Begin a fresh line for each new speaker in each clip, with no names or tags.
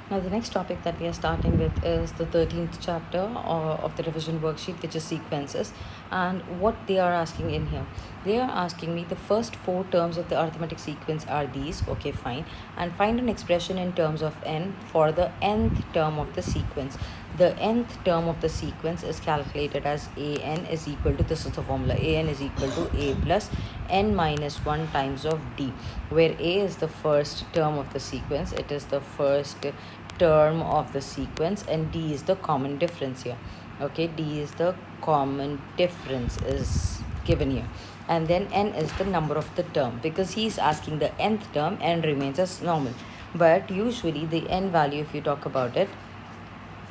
Now, the next topic that we are starting with is the 13th chapter of the revision worksheet, which is sequences. And what they are asking in here, they are asking me the first four terms of the arithmetic sequence are these. Okay, fine. And find an expression in terms of n for the nth term of the sequence. The nth term of the sequence is calculated as an is equal to, this is the formula, an is equal to a plus n minus 1 times of d, where a is the first term of the sequence, it is the first term of the sequence, and d is the common difference here. Okay, d is the common difference is given here, and then n is the number of the term, because he is asking the nth term, n remains as normal, but usually the n value, if you talk about it,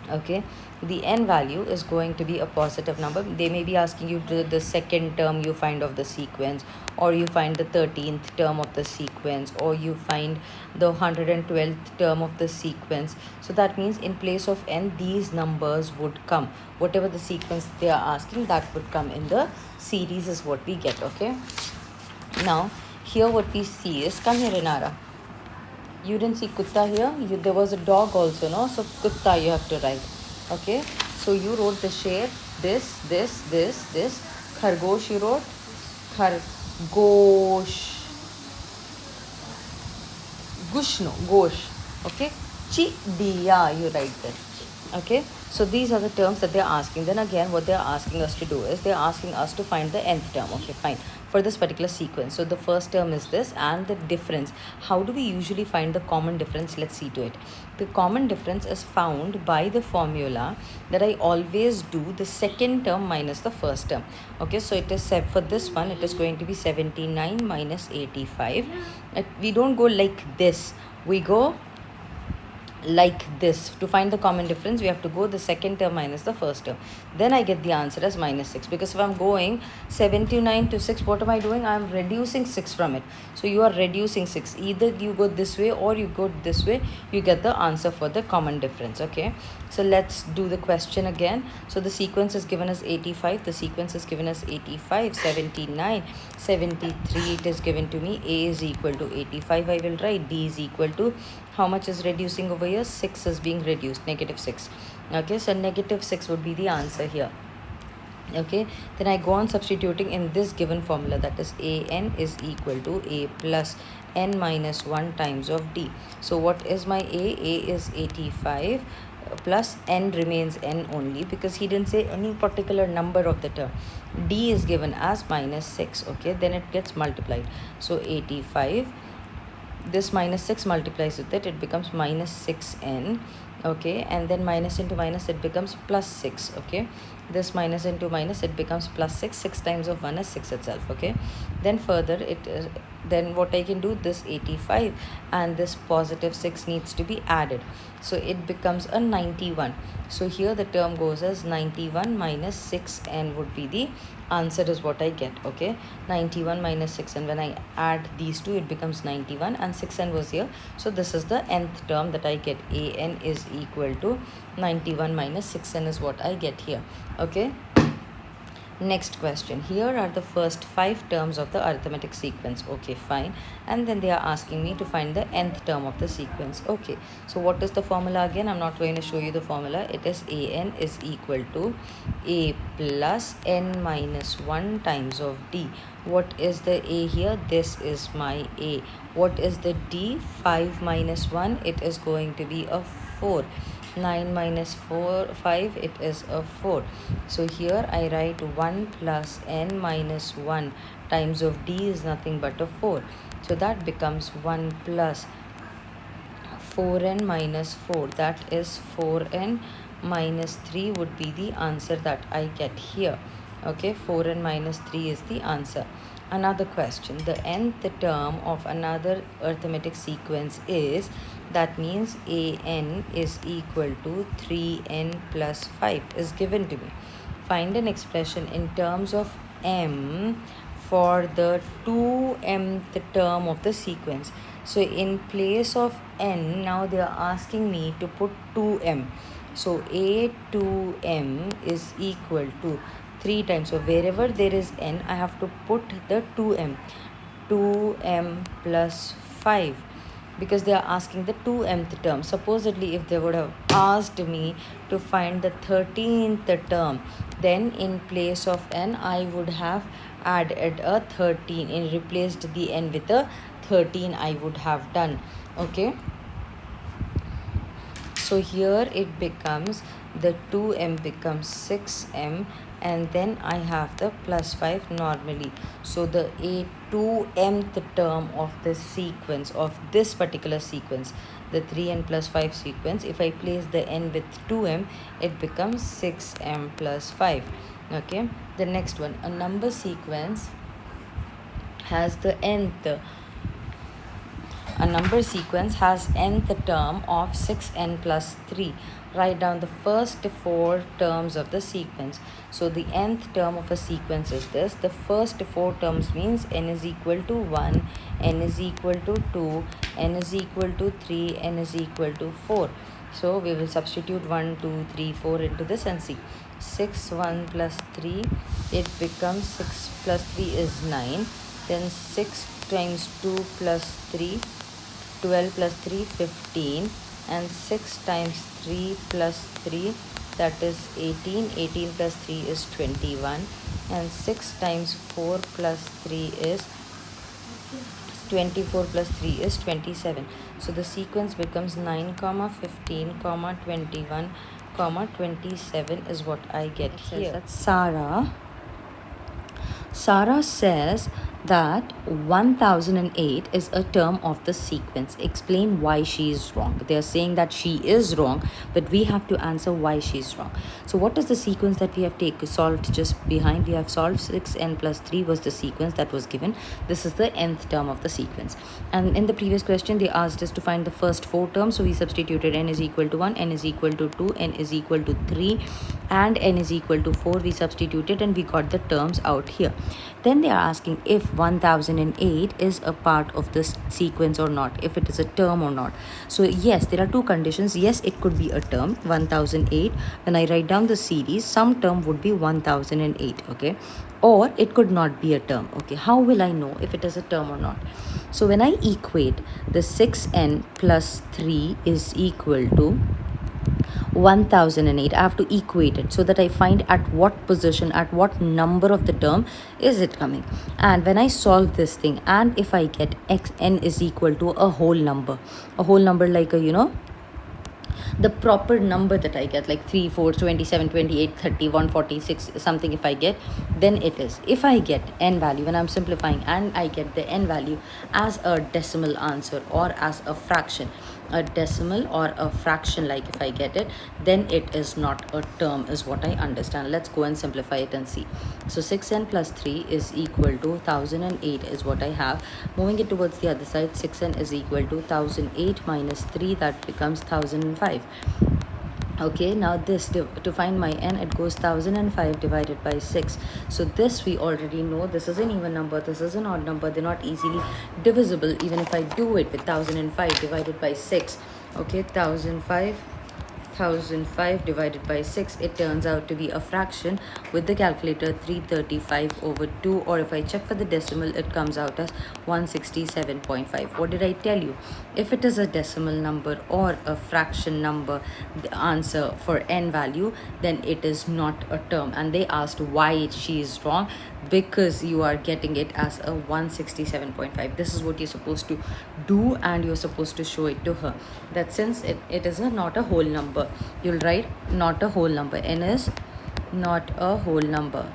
okay, the n value is going to be a positive number. They may be asking you the second term you find of the sequence, or you find the 13th term of the sequence, or you find the 112th term of the sequence. So that means in place of n, these numbers would come. Whatever the sequence they are asking, that would come in the series is what we get. Okay, now here what we see is, come here Inara, you didn't see kutta here, there was a dog also, no? So kutta you have to write. Okay, so you wrote the shape, this khargosh, you wrote khargosh, gushno gosh. Okay, chi diya you write there. Okay, so these are the terms that they're asking. Then again, what they're asking us to do is they're asking us to find the nth term. Okay, fine, for this particular sequence. So the first term is this, and the difference, how do we usually find the common difference? Let's see to it. The common difference is found by the formula that I always do the second term minus the first term. Okay, so it is, for this one it is going to be 79 minus 85. We don't go like this, we go like this. To find the common difference, we have to go the second term minus the first term. Then I get the answer as minus 6, because if I'm going 79 to 6, what am I doing? I'm reducing 6 from it. So you are reducing 6. Either you go this way or you go this way, you get the answer for the common difference. Okay, so let's do the question again. So the sequence is given as 85, the sequence is given as 85, 79, 73, it is given to me. A is equal to 85, I will write. D is equal to, how much is reducing over here? 6 is being reduced, negative 6. Okay, so negative 6 would be the answer here. Okay, then I go on substituting in this given formula, that is an is equal to a plus n minus 1 times of d. So what is my a is 85 plus n remains n only, because he didn't say any particular number of the term. D is given as minus 6. Okay, then it gets multiplied. So 85, this minus 6 multiplies with it, it becomes minus 6n. Okay, and then minus into minus, it becomes plus 6. Okay, this minus into minus, it becomes plus 6. 6 times of 1 is 6 itself. Okay, then further it is, then what I can do, this 85 and this positive 6 needs to be added, so it becomes a 91. So here the term goes as 91 minus 6n would be the answer, is what I get. Okay, 91 minus 6, and when I add these two, it becomes 91, and 6n was here, so this is the nth term that I get. An is equal to 91 minus 6n is what I get here. Okay, next question. Here are the first 5 terms of the arithmetic sequence. Okay, fine, and then they are asking me to find the nth term of the sequence. Okay, so what is the formula again? I'm not going to show you the formula. It is an is equal to a plus n minus 1 times of d. What is the a here? This is my a. What is the d? 5 minus 1, it is going to be a 4. 9 minus 5, it is a 4. So here I write 1 plus n minus 1 times of d is nothing but a 4. So that becomes 1 plus 4n minus 4, that is 4n minus 3 would be the answer that I get here. Okay, 4n minus 3 is the answer. Another question, the nth term of another arithmetic sequence is, that means an is equal to 3n plus 5 is given to me. Find an expression in terms of m for the 2mth term of the sequence. So in place of n, now they are asking me to put 2m. So a 2m is equal to 3 times. So wherever there is n, I have to put the 2m. 2m plus 5. because they are asking the 2mth term. Supposedly, if they would have asked me to find the 13th term, then in place of n, I would have added a 13 and replaced the n with a 13 I would have done. Okay. So here it becomes the 2m becomes 6m, and then I have the plus 5 normally. So the 2mth term of this sequence, of this particular sequence, the 3n plus 5 sequence, if I place the n with 2m, it becomes 6m plus 5. Okay. The next one, a number sequence has the nth. A number sequence has nth term of 6n plus 3. Write down the first 4 terms of the sequence. So the nth term of a sequence is this. The first 4 terms means n is equal to 1, n is equal to 2, n is equal to 3, n is equal to 4. So we will substitute 1, 2, 3, 4 into this and see. 6, 1 plus 3, it becomes 6 plus 3 is 9. Then 6 times 2 plus 3, 12 plus 3, 15, and 6 times 3 plus 3, that is 18. 18 plus 3 is 21, and 6 times 4 plus 3 is 24 plus 3 is 27. So the sequence becomes 9, 15, 21, 27 is what I get here. That's Sarah says that 1008 is a term of the sequence. Explain why she is wrong. They are saying that she is wrong, but we have to answer why she is wrong. So what is the sequence that we have solved just behind? We have solved 6n plus 3 was the sequence that was given. This is the nth term of the sequence. And in the previous question, they asked us to find the first 4 terms. So we substituted n is equal to 1, n is equal to 2, n is equal to 3, and n is equal to 4. We substituted and we got the terms out here. Then they are asking if 1008 is a part of this sequence or not, if it is a term or not. So yes, there are 2 conditions. Yes, it could be a term, 1008. When I write down the series, some term would be 1008, okay? Or it could not be a term, okay? How will I know if it is a term or not? So when I equate the 6n plus 3 is equal to 1008, I have to equate it so that I find at what position, at what number of the term is it coming. And when I solve this thing, and if I get n is equal to a whole number like a, the proper number that I get, like 3, 4, 27, 28, 30, 146, something, if I get, then it is. If I get n value, when I'm simplifying, and I get the n value as a decimal answer or as a fraction, a decimal or a fraction, like if I get it, then it is not a term, is what I understand. Let's go and simplify it and see. So 6n plus 3 is equal to 1008 is what I have. Moving it towards the other side, 6n is equal to 1008 minus 3, that becomes 1005. Okay, now this, to find my n, it goes 1005 divided by 6. So this we already know, this is an even number, this is an odd number, they're not easily divisible even if I do it with 1005 divided by 6. Okay, 1005 divided by 6, it turns out to be a fraction with the calculator 335 over 2, or if I check for the decimal, it comes out as 167.5. What did I tell you? If it is a decimal number or a fraction number, the answer for n value, then it is not a term. And they asked why she is wrong, because you are getting it as a 167.5. This is what you're supposed to do, and you're supposed to show it to her, that since it is not a whole number, you'll write not a whole number. N is not a whole number.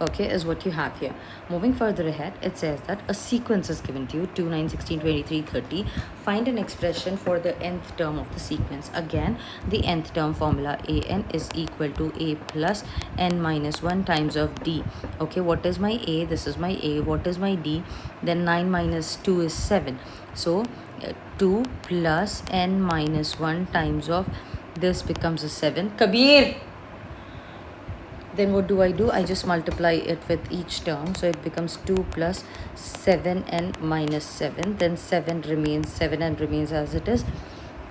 Okay, is what you have here. Moving further ahead, it says that a sequence is given to you, 2, 9, 16, 23, 30. Find an expression for the nth term of the sequence. Again, the nth term formula, an is equal to a plus n minus 1 times of d. Okay, what is my a? This is my a. What is my d? Then 9 minus 2 is 7. So 2 plus n minus 1 times of this becomes a 7. Kabir! Then what do? I just multiply it with each term. So it becomes 2 plus 7n minus 7. Then 7 and remains as it is.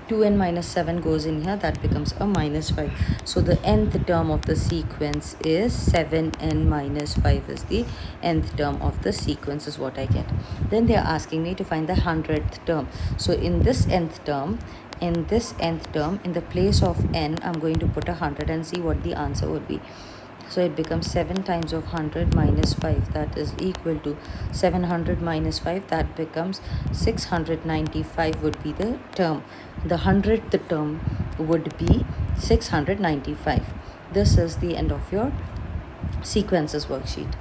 2n minus 7 goes in here, that becomes a minus 5. So the nth term of the sequence is 7n minus 5 is the nth term of the sequence is what I get. Then they are asking me to find the 100th term. So in this nth term, in the place of n, I'm going to put 100 and see what the answer would be. So it becomes 7 times of 100 minus 5, that is equal to 700 minus 5, that becomes 695 would be the term. The 100th term would be 695. This is the end of your sequences worksheet.